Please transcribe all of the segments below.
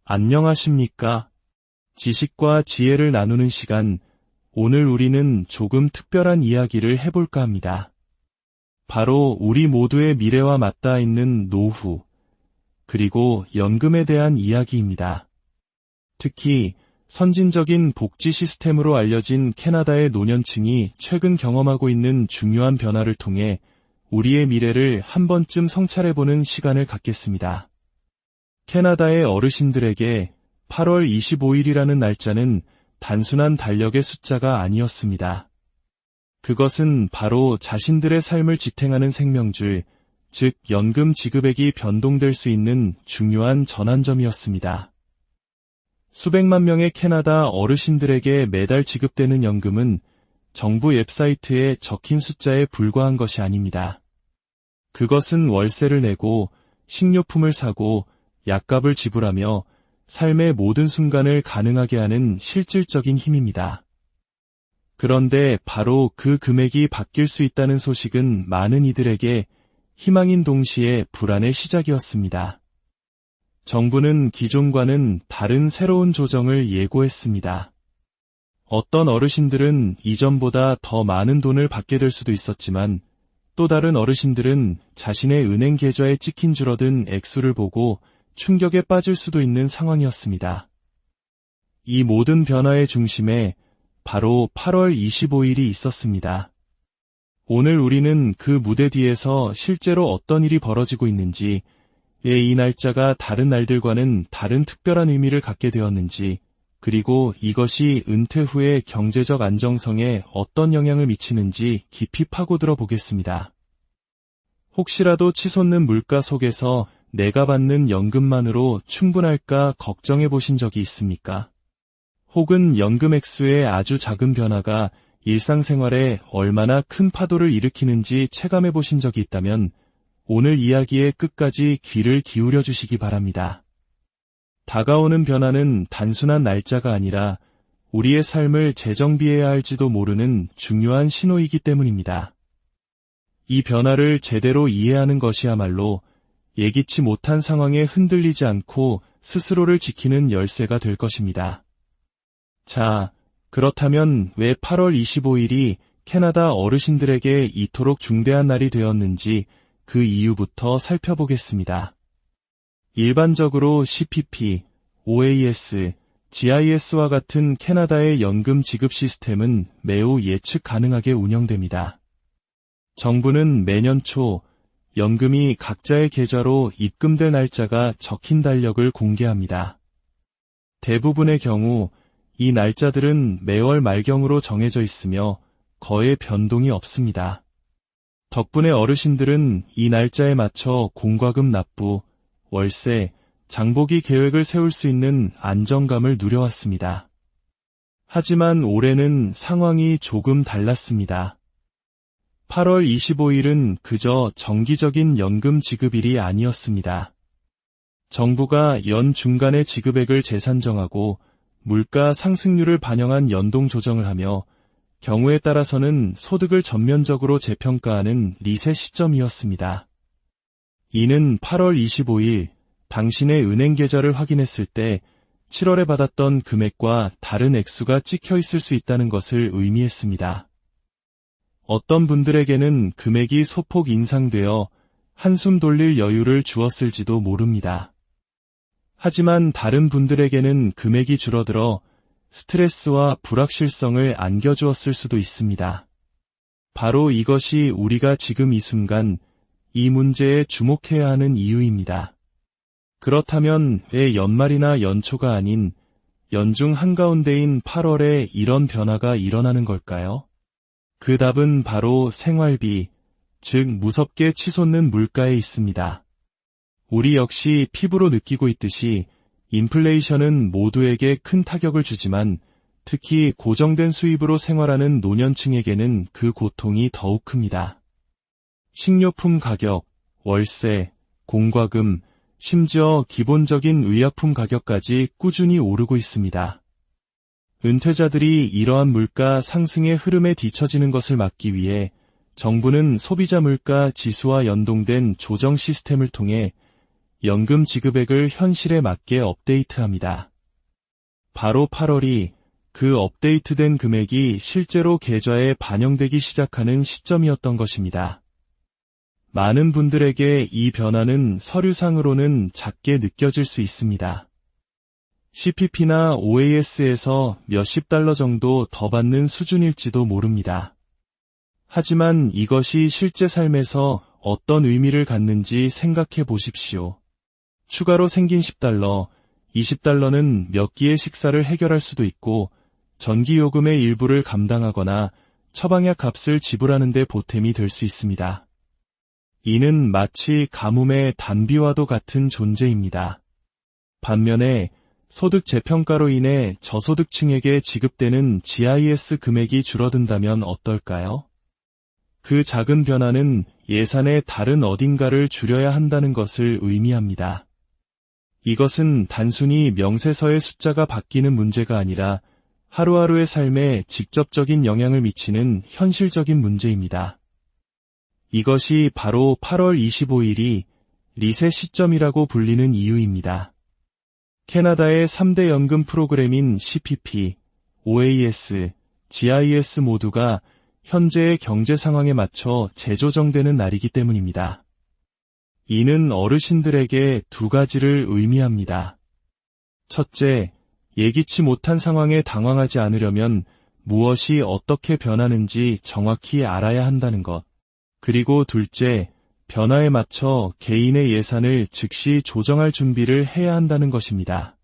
안녕하십니까? 지식과 지혜를 나누는 시간, 오늘 우리는 조금 특별한 이야기를 해볼까 합니다. 바로 우리 모두의 미래와 맞닿아 있는 노후, 그리고 연금에 대한 이야기입니다. 특히 선진적인 복지 시스템으로 알려진 캐나다의 노년층이 최근 경험하고 있는 중요한 변화를 통해 우리의 미래를 한 번쯤 성찰해보는 시간을 갖겠습니다. 캐나다의 어르신들에게 8월 25일이라는 날짜는 단순한 달력의 숫자가 아니었습니다. 그것은 바로 자신들의 삶을 지탱하는 생명줄, 즉 연금 지급액이 변동될 수 있는 중요한 전환점이었습니다. 수백만 명의 캐나다 어르신들에게 매달 지급되는 연금은 정부 웹사이트에 적힌 숫자에 불과한 것이 아닙니다. 그것은 월세를 내고 식료품을 사고 약값을 지불하며 삶의 모든 순간을 가능하게 하는 실질적인 힘입니다. 그런데 바로 그 금액이 바뀔 수 있다는 소식은 많은 이들에게 희망인 동시에 불안의 시작이었습니다. 정부는 기존과는 다른 새로운 조정을 예고했습니다. 어떤 어르신들은 이전보다 더 많은 돈을 받게 될 수도 있었지만 또 다른 어르신들은 자신의 은행 계좌에 찍힌 줄어든 액수를 보고 충격에 빠질 수도 있는 상황이었습니다. 이 모든 변화의 중심에 바로 8월 25일이 있었습니다. 오늘 우리는 그 무대 뒤에서 실제로 어떤 일이 벌어지고 있는지, 왜 이 날짜가 다른 날들과는 다른 특별한 의미를 갖게 되었는지, 그리고 이것이 은퇴 후의 경제적 안정성에 어떤 영향을 미치는지 깊이 파고들어 보겠습니다. 혹시라도 치솟는 물가 속에서 내가 받는 연금만으로 충분할까 걱정해 보신 적이 있습니까? 혹은 연금 액수의 아주 작은 변화가 일상생활에 얼마나 큰 파도를 일으키는지 체감해 보신 적이 있다면 오늘 이야기의 끝까지 귀를 기울여 주시기 바랍니다. 다가오는 변화는 단순한 날짜가 아니라 우리의 삶을 재정비해야 할지도 모르는 중요한 신호이기 때문입니다. 이 변화를 제대로 이해하는 것이야말로 예기치 못한 상황에 흔들리지 않고 스스로를 지키는 열쇠가 될 것입니다. 자, 그렇다면 왜 8월 25일이 캐나다 어르신들에게 이토록 중대한 날이 되었는지 그 이유부터 살펴보겠습니다. 일반적으로 CPP, OAS, GIS와 같은 캐나다의 연금 지급 시스템은 매우 예측 가능하게 운영됩니다. 정부는 매년 초 연금이 각자의 계좌로 입금될 날짜가 적힌 달력을 공개합니다. 대부분의 경우 이 날짜들은 매월 말경으로 정해져 있으며 거의 변동이 없습니다. 덕분에 어르신들은 이 날짜에 맞춰 공과금 납부, 월세, 장보기 계획을 세울 수 있는 안정감을 누려왔습니다. 하지만 올해는 상황이 조금 달랐습니다. 8월 25일은 그저 정기적인 연금 지급일이 아니었습니다. 정부가 연 중간에 지급액을 재산정하고 물가 상승률을 반영한 연동 조정을 하며 경우에 따라서는 소득을 전면적으로 재평가하는 리셋 시점이었습니다. 이는 8월 25일 당신의 은행 계좌를 확인했을 때 7월에 받았던 금액과 다른 액수가 찍혀 있을 수 있다는 것을 의미했습니다. 어떤 분들에게는 금액이 소폭 인상되어 한숨 돌릴 여유를 주었을지도 모릅니다. 하지만 다른 분들에게는 금액이 줄어들어 스트레스와 불확실성을 안겨주었을 수도 있습니다. 바로 이것이 우리가 지금 이 순간 이 문제에 주목해야 하는 이유입니다. 그렇다면 왜 연말이나 연초가 아닌 연중 한가운데인 8월에 이런 변화가 일어나는 걸까요? 그 답은 바로 생활비, 즉 무섭게 치솟는 물가에 있습니다. 우리 역시 피부로 느끼고 있듯이 인플레이션은 모두에게 큰 타격을 주지만 특히 고정된 수입으로 생활하는 노년층에게는 그 고통이 더욱 큽니다. 식료품 가격, 월세, 공과금, 심지어 기본적인 의약품 가격까지 꾸준히 오르고 있습니다. 은퇴자들이 이러한 물가 상승의 흐름에 뒤처지는 것을 막기 위해 정부는 소비자 물가 지수와 연동된 조정 시스템을 통해 연금 지급액을 현실에 맞게 업데이트합니다. 바로 8월이 그 업데이트된 금액이 실제로 계좌에 반영되기 시작하는 시점이었던 것입니다. 많은 분들에게 이 변화는 서류상으로는 작게 느껴질 수 있습니다. CPP나 OAS에서 몇십 달러 정도 더 받는 수준일지도 모릅니다. 하지만 이것이 실제 삶에서 어떤 의미를 갖는지 생각해 보십시오. 추가로 생긴 10달러, 20달러는 몇 끼의 식사를 해결할 수도 있고 전기요금의 일부를 감당하거나 처방약 값을 지불하는 데 보탬이 될 수 있습니다. 이는 마치 가뭄의 단비와도 같은 존재입니다. 반면에 소득 재평가로 인해 저소득층에게 지급되는 GIS 금액이 줄어든다면 어떨까요? 그 작은 변화는 예산의 다른 어딘가를 줄여야 한다는 것을 의미합니다. 이것은 단순히 명세서의 숫자가 바뀌는 문제가 아니라 하루하루의 삶에 직접적인 영향을 미치는 현실적인 문제입니다. 이것이 바로 8월 25일이 리셋 시점이라고 불리는 이유입니다. 캐나다의 3대 연금 프로그램인 CPP, OAS, GIS 모두가 현재의 경제 상황에 맞춰 재조정되는 날이기 때문입니다. 이는 어르신들에게 두 가지를 의미합니다. 첫째, 예기치 못한 상황에 당황하지 않으려면 무엇이 어떻게 변하는지 정확히 알아야 한다는 것. 그리고 둘째, 변화에 맞춰 개인의 예산을 즉시 조정할 준비를 해야 한다는 것입니다.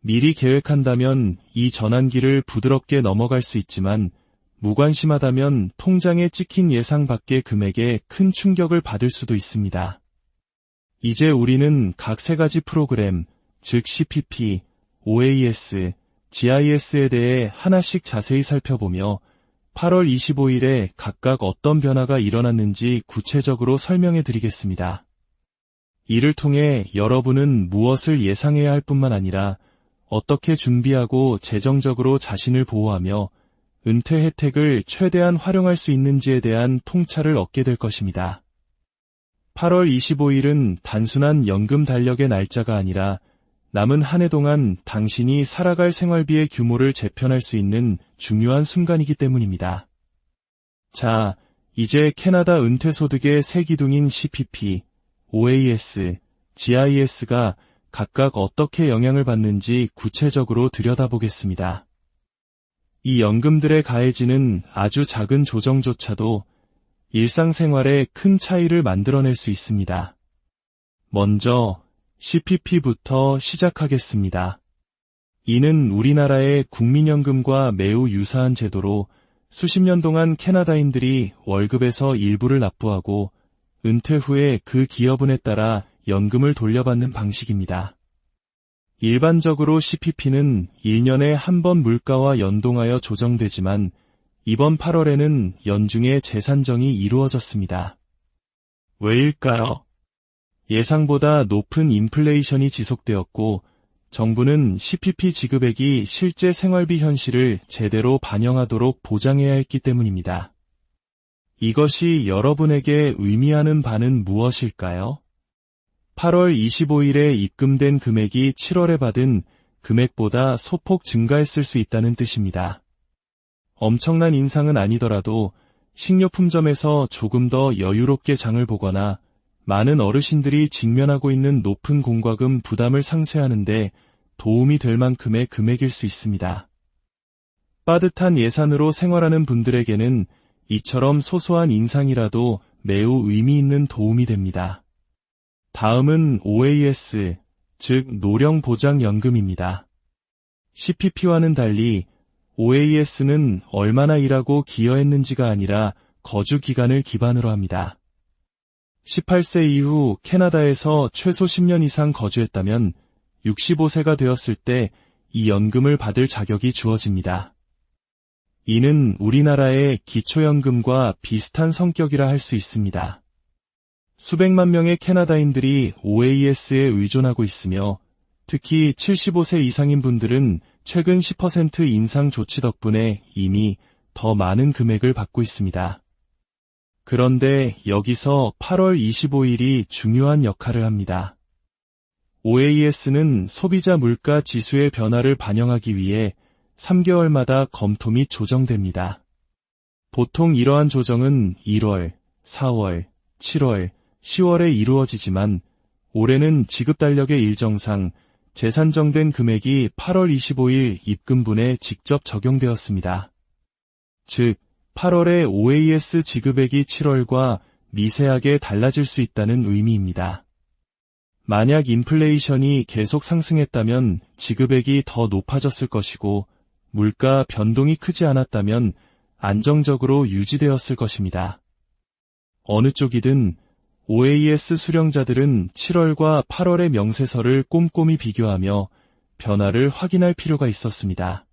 미리 계획한다면 이 전환기를 부드럽게 넘어갈 수 있지만 무관심하다면 통장에 찍힌 예상 밖의 금액에 큰 충격을 받을 수도 있습니다. 이제 우리는 각 세 가지 프로그램, 즉 CPP, OAS, GIS에 대해 하나씩 자세히 살펴보며 8월 25일에 각각 어떤 변화가 일어났는지 구체적으로 설명해 드리겠습니다. 이를 통해 여러분은 무엇을 예상해야 할 뿐만 아니라 어떻게 준비하고 재정적으로 자신을 보호하며 은퇴 혜택을 최대한 활용할 수 있는지에 대한 통찰을 얻게 될 것입니다. 8월 25일은 단순한 연금 달력의 날짜가 아니라 남은 한 해 동안 당신이 살아갈 생활비의 규모를 재편할 수 있는 중요한 순간이기 때문입니다. 자, 이제 캐나다 은퇴소득의 세 기둥인 CPP, OAS, GIS가 각각 어떻게 영향을 받는지 구체적으로 들여다보겠습니다. 이 연금들에 가해지는 아주 작은 조정조차도 일상생활에 큰 차이를 만들어낼 수 있습니다. 먼저 CPP부터 시작하겠습니다. 이는 우리나라의 국민연금과 매우 유사한 제도로 수십 년 동안 캐나다인들이 월급에서 일부를 납부하고 은퇴 후에 그 기여분에 따라 연금을 돌려받는 방식입니다. 일반적으로 CPP는 1년에 한 번 물가와 연동하여 조정되지만 이번 8월에는 연중에 재산정이 이루어졌습니다. 왜일까요? 예상보다 높은 인플레이션이 지속되었고 정부는 CPP 지급액이 실제 생활비 현실을 제대로 반영하도록 보장해야 했기 때문입니다. 이것이 여러분에게 의미하는 바는 무엇일까요? 8월 25일에 입금된 금액이 7월에 받은 금액보다 소폭 증가했을 수 있다는 뜻입니다. 엄청난 인상은 아니더라도 식료품점에서 조금 더 여유롭게 장을 보거나 많은 어르신들이 직면하고 있는 높은 공과금 부담을 상쇄하는데 도움이 될 만큼의 금액일 수 있습니다. 빠듯한 예산으로 생활하는 분들에게는 이처럼 소소한 인상이라도 매우 의미 있는 도움이 됩니다. 다음은 OAS, 즉 노령보장연금입니다. CPP와는 달리 OAS는 얼마나 일하고 기여했는지가 아니라 거주 기간을 기반으로 합니다. 18세 이후 캐나다에서 최소 10년 이상 거주했다면 65세가 되었을 때 이 연금을 받을 자격이 주어집니다. 이는 우리나라의 기초연금과 비슷한 성격이라 할 수 있습니다. 수백만 명의 캐나다인들이 OAS에 의존하고 있으며 특히 75세 이상인 분들은 최근 10% 인상 조치 덕분에 이미 더 많은 금액을 받고 있습니다. 그런데 여기서 8월 25일이 중요한 역할을 합니다. OAS는 소비자 물가 지수의 변화를 반영하기 위해 3개월마다 검토 및 조정됩니다. 보통 이러한 조정은 1월, 4월, 7월, 10월에 이루어지지만 올해는 지급 달력의 일정상 재산정된 금액이 8월 25일 입금분에 직접 적용되었습니다. 즉, 8월에 OAS 지급액이 7월과 미세하게 달라질 수 있다는 의미입니다. 만약 인플레이션이 계속 상승했다면 지급액이 더 높아졌을 것이고 물가 변동이 크지 않았다면 안정적으로 유지되었을 것입니다. 어느 쪽이든 OAS 수령자들은 7월과 8월의 명세서를 꼼꼼히 비교하며 변화를 확인할 필요가 있었습니다.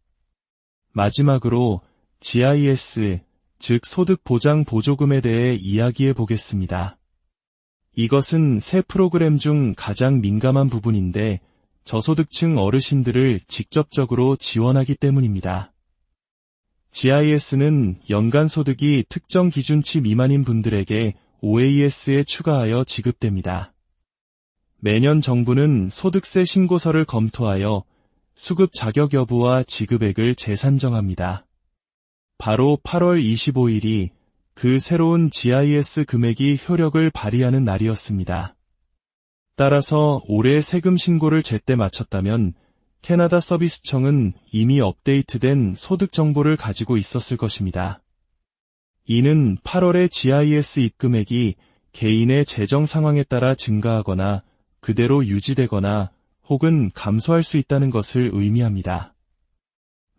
마지막으로 GIS, 즉 소득보장 보조금에 대해 이야기해 보겠습니다. 이것은 새 프로그램 중 가장 민감한 부분인데 저소득층 어르신들을 직접적으로 지원하기 때문입니다. GIS는 연간 소득이 특정 기준치 미만인 분들에게 OAS에 추가하여 지급됩니다. 매년 정부는 소득세 신고서를 검토하여 수급 자격 여부와 지급액을 재산정합니다. 바로 8월 25일이 그 새로운 GIS 금액이 효력을 발휘하는 날이었습니다. 따라서 올해 세금 신고를 제때 마쳤다면 캐나다 서비스청은 이미 업데이트된 소득 정보를 가지고 있었을 것입니다. 이는 8월의 GIS 입금액이 개인의 재정 상황에 따라 증가하거나 그대로 유지되거나 혹은 감소할 수 있다는 것을 의미합니다.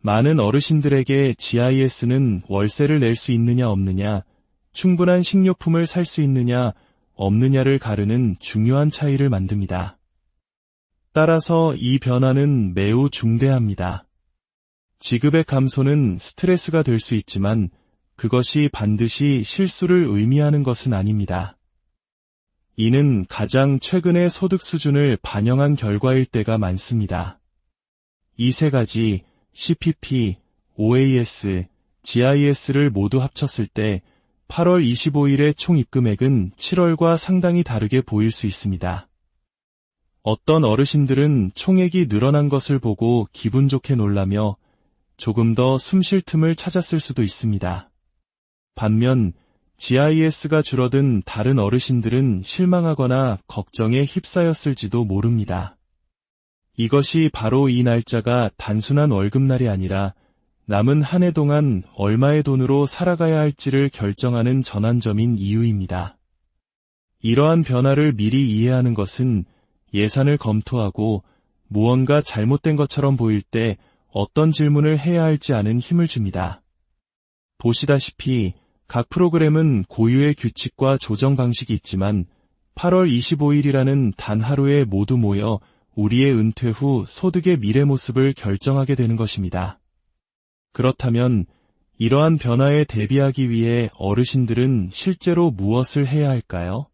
많은 어르신들에게 GIS는 월세를 낼 수 있느냐 없느냐, 충분한 식료품을 살 수 있느냐 없느냐를 가르는 중요한 차이를 만듭니다. 따라서 이 변화는 매우 중대합니다. 지급의 감소는 스트레스가 될 수 있지만 그것이 반드시 실수를 의미하는 것은 아닙니다. 이는 가장 최근의 소득 수준을 반영한 결과일 때가 많습니다. 이 세 가지 CPP, OAS, GIS를 모두 합쳤을 때 8월 25일의 총 입금액은 7월과 상당히 다르게 보일 수 있습니다. 어떤 어르신들은 총액이 늘어난 것을 보고 기분 좋게 놀라며 조금 더 숨 쉴 틈을 찾았을 수도 있습니다. 반면 GIS가 줄어든 다른 어르신들은 실망하거나 걱정에 휩싸였을지도 모릅니다. 이것이 바로 이 날짜가 단순한 월급날이 아니라 남은 한 해 동안 얼마의 돈으로 살아가야 할지를 결정하는 전환점인 이유입니다. 이러한 변화를 미리 이해하는 것은 예산을 검토하고 무언가 잘못된 것처럼 보일 때 어떤 질문을 해야 할지 아는 힘을 줍니다. 보시다시피 각 프로그램은 고유의 규칙과 조정 방식이 있지만 8월 25일이라는 단 하루에 모두 모여 우리의 은퇴 후 소득의 미래 모습을 결정하게 되는 것입니다. 그렇다면 이러한 변화에 대비하기 위해 어르신들은 실제로 무엇을 해야 할까요?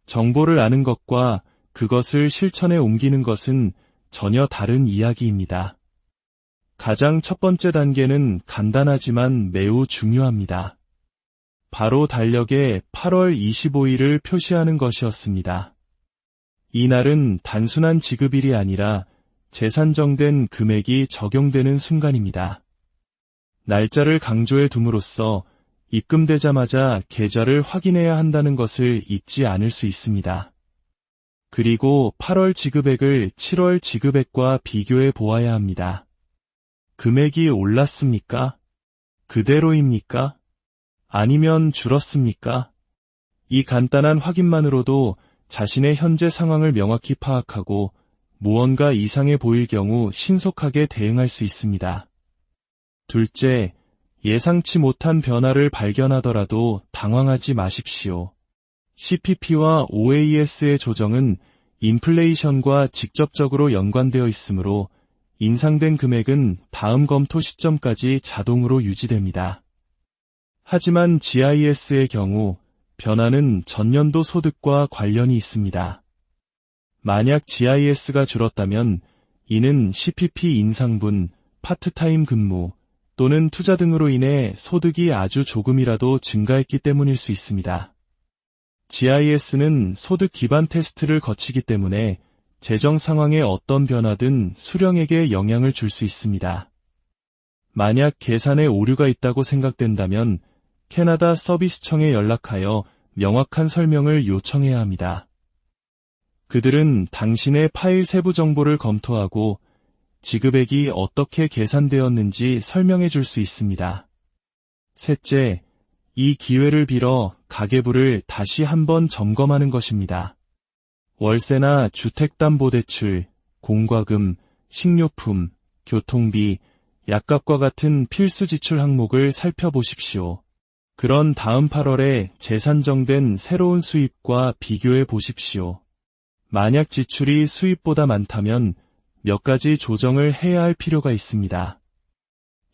정보를 아는 것과 그것을 실천에 옮기는 것은 전혀 다른 이야기입니다. 가장 첫 번째 단계는 간단하지만 매우 중요합니다. 바로 달력에 8월 25일을 표시하는 것이었습니다. 이날은 단순한 지급일이 아니라 재산정된 금액이 적용되는 순간입니다. 날짜를 강조해 둠으로써 입금되자마자 계좌를 확인해야 한다는 것을 잊지 않을 수 있습니다. 그리고 8월 지급액을 7월 지급액과 비교해 보아야 합니다. 금액이 올랐습니까? 그대로입니까? 아니면 줄었습니까? 이 간단한 확인만으로도 자신의 현재 상황을 명확히 파악하고 무언가 이상해 보일 경우 신속하게 대응할 수 있습니다. 둘째, 예상치 못한 변화를 발견하더라도 당황하지 마십시오. CPP와 OAS의 조정은 인플레이션과 직접적으로 연관되어 있으므로 인상된 금액은 다음 검토 시점까지 자동으로 유지됩니다. 하지만 GIS의 경우 변화는 전년도 소득과 관련이 있습니다. 만약 GIS가 줄었다면 이는 CPP 인상분, 파트타임 근무 또는 투자 등으로 인해 소득이 아주 조금이라도 증가했기 때문일 수 있습니다. GIS는 소득 기반 테스트를 거치기 때문에 재정 상황의 어떤 변화든 수령에게 영향을 줄 수 있습니다. 만약 계산에 오류가 있다고 생각된다면 캐나다 서비스청에 연락하여 명확한 설명을 요청해야 합니다. 그들은 당신의 파일 세부 정보를 검토하고 지급액이 어떻게 계산되었는지 설명해 줄 수 있습니다. 셋째, 이 기회를 빌어 가계부를 다시 한번 점검하는 것입니다. 월세나 주택담보대출, 공과금, 식료품, 교통비, 약값과 같은 필수 지출 항목을 살펴보십시오. 그런 다음 8월에 재산정된 새로운 수입과 비교해 보십시오. 만약 지출이 수입보다 많다면 몇 가지 조정을 해야 할 필요가 있습니다.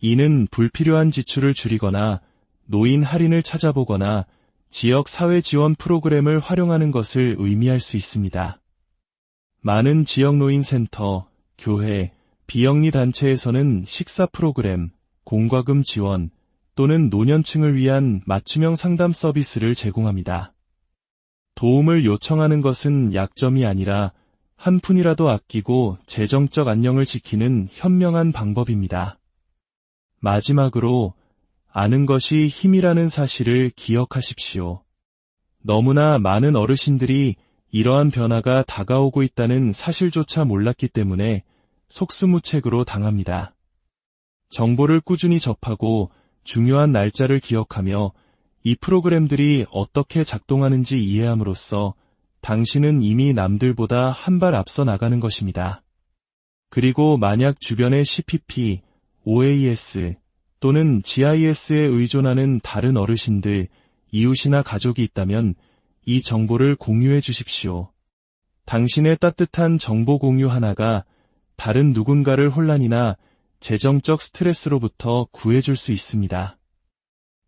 이는 불필요한 지출을 줄이거나 노인 할인을 찾아보거나 지역 사회 지원 프로그램을 활용하는 것을 의미할 수 있습니다. 많은 지역 노인센터, 교회, 비영리 단체에서는 식사 프로그램, 공과금 지원 또는 노년층을 위한 맞춤형 상담 서비스를 제공합니다. 도움을 요청하는 것은 약점이 아니라 한 푼이라도 아끼고 재정적 안녕을 지키는 현명한 방법입니다. 마지막으로 아는 것이 힘이라는 사실을 기억하십시오. 너무나 많은 어르신들이 이러한 변화가 다가오고 있다는 사실조차 몰랐기 때문에 속수무책으로 당합니다. 정보를 꾸준히 접하고 중요한 날짜를 기억하며 이 프로그램들이 어떻게 작동하는지 이해함으로써 당신은 이미 남들보다 한 발 앞서 나가는 것입니다. 그리고 만약 주변에 CPP, OAS 또는 GIS에 의존하는 다른 어르신들, 이웃이나 가족이 있다면 이 정보를 공유해 주십시오. 당신의 따뜻한 정보 공유 하나가 다른 누군가를 혼란이나 재정적 스트레스로부터 구해줄 수 있습니다.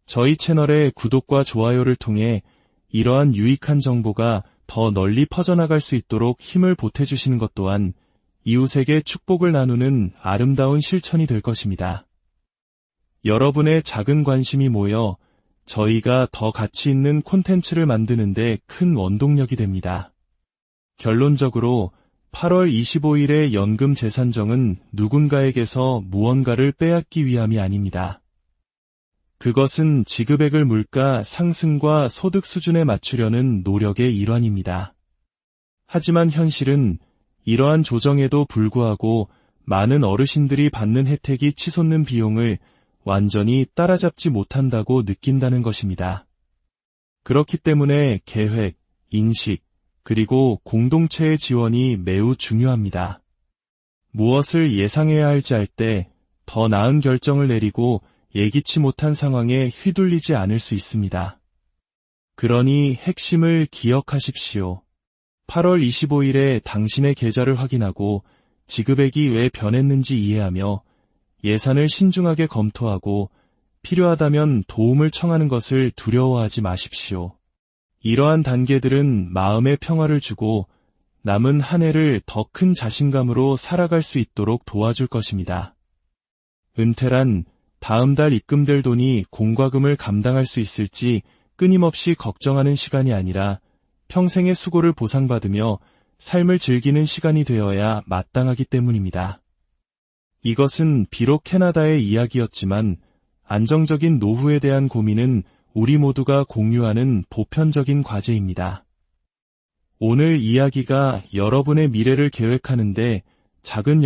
저희 채널의 구독과 좋아요를 통해 이러한 유익한 정보가 더 널리 퍼져나갈 수 있도록 힘을 보태주시는 것 또한 이웃에게 축복을 나누는 아름다운 실천이 될 것입니다. 여러분의 작은 관심이 모여 저희가 더 가치 있는 콘텐츠를 만드는 데 큰 원동력이 됩니다. 결론적으로 8월 25일의 연금 재산정은 누군가에게서 무언가를 빼앗기 위함이 아닙니다. 그것은 지급액을 물가 상승과 소득 수준에 맞추려는 노력의 일환입니다. 하지만 현실은 이러한 조정에도 불구하고 많은 어르신들이 받는 혜택이 치솟는 비용을 완전히 따라잡지 못한다고 느낀다는 것입니다. 그렇기 때문에 계획, 인식, 그리고 공동체의 지원이 매우 중요합니다. 무엇을 예상해야 할지 알 때 더 나은 결정을 내리고 예기치 못한 상황에 휘둘리지 않을 수 있습니다. 그러니 핵심을 기억하십시오. 8월 25일에 당신의 계좌를 확인하고 지급액이 왜 변했는지 이해하며 예산을 신중하게 검토하고 필요하다면 도움을 청하는 것을 두려워하지 마십시오. 이러한 단계들은 마음의 평화를 주고 남은 한 해를 더 큰 자신감으로 살아갈 수 있도록 도와줄 것입니다. 은퇴란 다음 달 입금될 돈이 공과금을 감당할 수 있을지 끊임없이 걱정하는 시간이 아니라 평생의 수고를 보상받으며 삶을 즐기는 시간이 되어야 마땅하기 때문입니다. 이것은 비록 캐나다의 이야기였지만 안정적인 노후에 대한 고민은 우리 모두가 공유하는 보편적인 과제입니다. 오늘 이야기가 여러분의 미래를 계획하는데 작은